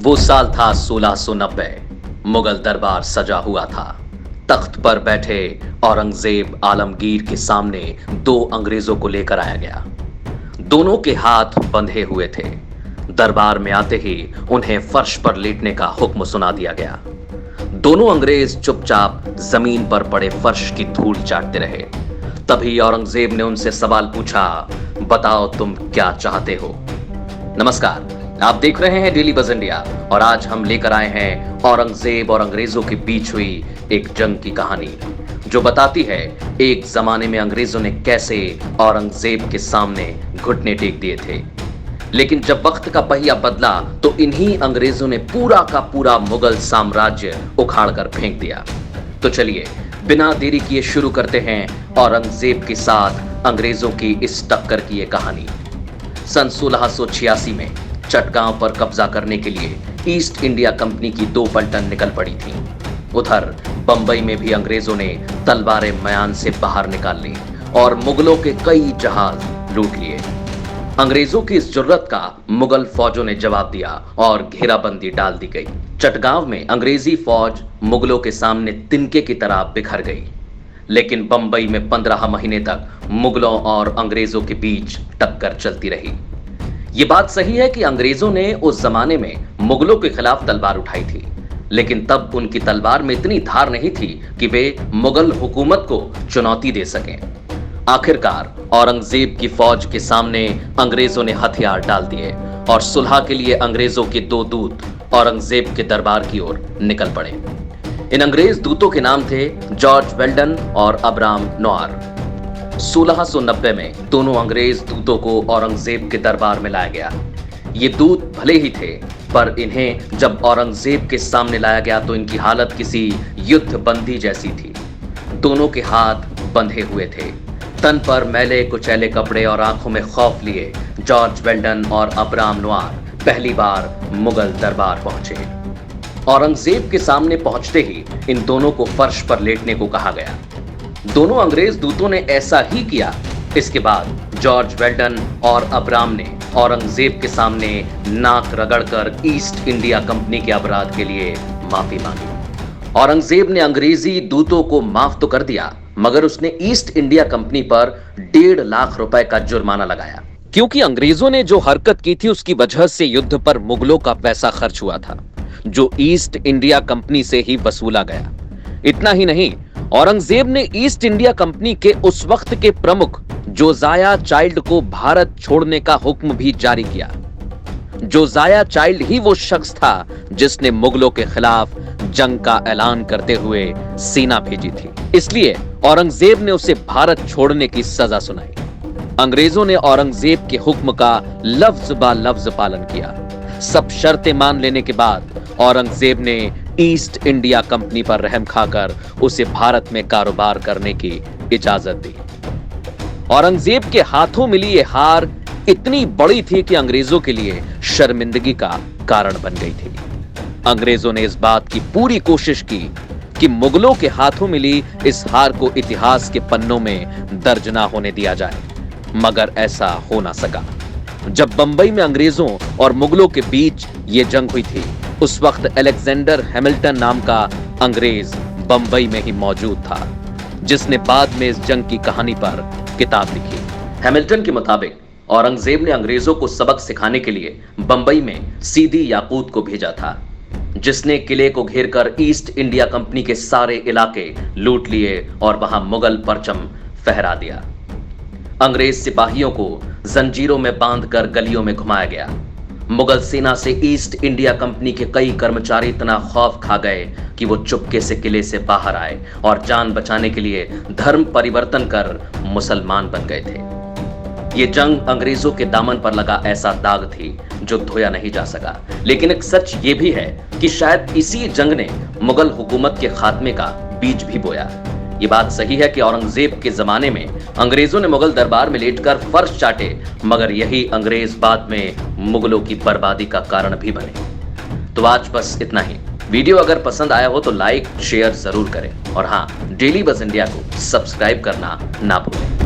वो साल था 1690। मुगल दरबार सजा हुआ था। तख्त पर बैठे औरंगजेब आलमगीर के सामने दो अंग्रेजों को लेकर आया गया। दोनों के हाथ बंधे हुए थे। दरबार में आते ही उन्हें फर्श पर लेटने का हुक्म सुना दिया गया। दोनों अंग्रेज चुपचाप जमीन पर पड़े फर्श की धूल चाटते रहे। तभी औरंगजेब ने उनसे सवाल पूछा, बताओ तुम क्या चाहते हो। नमस्कार, आप देख रहे हैं डेली बज इंडिया और आज हम लेकर आए हैं औरंगजेब और अंग्रेजों के बीच हुई एक जंग की कहानी, जो बताती है एक जमाने में अंग्रेजों ने कैसे औरंगजेब के सामने घुटने टेक दिए थे। लेकिन जब वक्त का पहिया बदला तो इन्हीं अंग्रेजों ने पूरा का पूरा मुगल साम्राज्य उखाड़कर फेंक दिया। तो चलिए बिना देरी किए शुरू करते हैं औरंगजेब के साथ अंग्रेजों की इस टक्कर की ये कहानी। सन 1686 में चटगांव पर कब्जा करने के लिए ईस्ट इंडिया कंपनी की दो पलटन निकल पड़ी थीं। उधर बंबई में भी अंग्रेजों ने तलवारें म्यान से बाहर निकाल ली और मुगलों के कई जहाज लूट लिए। अंग्रेजों की इस जुर्रत का मुगल फौजों ने जवाब दिया और घेराबंदी डाल दी गई। चटगांव में अंग्रेजी फौज मुगलों के सामने तिनके की तरह बिखर गई। लेकिन बंबई में 15 महीने तक मुगलों और अंग्रेजों के बीच टक्कर चलती रही। ये बात सही है कि अंग्रेजों ने उस जमाने में मुगलों के खिलाफ तलवार उठाई थी, लेकिन तब उनकी तलवार में इतनी धार नहीं थी कि वे मुगल हुकूमत को चुनौती दे सकें। आखिरकार औरंगजेब की फौज के सामने अंग्रेजों ने हथियार डाल दिए और सुलह के लिए अंग्रेजों के दो दूत औरंगजेब के दरबार की ओर निकल पड़े। इन अंग्रेज दूतों के नाम थे जॉर्ज वेल्डन और अब्राहम नोआर। 1690 में दोनों अंग्रेज दूतों को औरंगजेब के दरबार में लाया गया। ये दूत भले ही थे, पर इन्हें जब औरंगजेब के सामने लाया गया तो इनकी हालत किसी युद्ध बंदी जैसी थी। दोनों के हाथ बंधे हुए थे, तन पर मैले कुचैले कपड़े और आंखों में खौफ लिए जॉर्ज वेल्डन और अब्राहम नोआर पहली बार मुगल दरबार पहुंचे। औरंगजेब के सामने पहुंचते ही इन दोनों को फर्श पर लेटने को कहा गया। दोनों अंग्रेज दूतों ने ऐसा ही किया। इसके बाद जॉर्ज वेल्डन और अब्राहम ने औरंगजेब के सामने नाक रगड़कर ईस्ट इंडिया कंपनी के अपराध के लिए माफी मांगी। औरंगजेब ने अंग्रेजी दूतों को माफ तो कर दिया, मगर उसने ईस्ट इंडिया कंपनी पर 1.5 लाख रुपए का जुर्माना लगाया, क्योंकि अंग्रेजों ने जो हरकत की थी उसकी वजह से युद्ध पर मुगलों का पैसा खर्च हुआ था, जो ईस्ट इंडिया कंपनी से ही वसूला गया। इतना ही नहीं, औरंगजेब ने ईस्ट इंडिया कंपनी के उस वक्त के प्रमुख जोजाया चाइल्ड को भारत छोड़ने का हुक्म भी जारी किया। जोजाया चाइल्ड ही वो शख्स था जिसने मुगलों के खिलाफ जंग का ऐलान करते हुए सेना भेजी थी। इसलिए औरंगजेब ने उसे भारत छोड़ने की सजा सुनाई। अंग्रेजों ने औरंगजेब के हुक्म का लफ्ज बा लफ्ज पालन किया। सब शर्तें मान लेने के बाद औरंगजेब ने ईस्ट इंडिया कंपनी पर रहम खाकर उसे भारत में कारोबार करने की इजाजत दी। औरंगजेब के हाथों मिली ये हार इतनी बड़ी थी कि अंग्रेजों के लिए शर्मिंदगी का कारण बन गई थी। अंग्रेजों ने इस बात की पूरी कोशिश की कि मुगलों के हाथों मिली इस हार को इतिहास के पन्नों में दर्ज ना होने दिया जाए, मगर ऐसा हो ना सका। जब बंबई में अंग्रेजों और मुगलों के बीच ये जंग हुई थी, उस वक्त अलेक्जेंडर हैमिल्टन नाम का अंग्रेज बंबई में ही मौजूद था, जिसने बाद में इस जंग की कहानी पर किताब लिखी। हैमिल्टन के मुताबिक औरंगजेब ने अंग्रेजों को सबक सिखाने के लिए बंबई में सीदी याकूत को भेजा था, जिसने किले को घेरकर ईस्ट इंडिया कंपनी के सारे इलाके लूट लिए और वहां मुगल परचम फहरा दिया। अंग्रेज सिपाहियों को जंजीरों में बांधकर गलियों में घुमाया गया। मुगल सेना से ईस्ट इंडिया कंपनी के कई कर्मचारी इतना खौफ खा गए कि वो चुपके से किले से बाहर आए और जान बचाने के लिए धर्म परिवर्तन कर मुसलमान बन गए थे। ये जंग अंग्रेजों के दामन पर लगा ऐसा दाग थी जो धोया नहीं जा सका। लेकिन एक सच ये भी है कि शायद इसी जंग ने मुगल हुकूमत के खात्मे का बीज भी बोया। ये बात सही है कि औरंगजेब के जमाने में अंग्रेजों ने मुगल दरबार में लेटकर फर्श चाटे, मगर यही अंग्रेज बाद में मुगलों की बर्बादी का कारण भी बने। तो आज बस इतना ही। वीडियो अगर पसंद आया हो तो लाइक शेयर जरूर करें और हाँ, डेली बज इंडिया को सब्सक्राइब करना ना भूलें।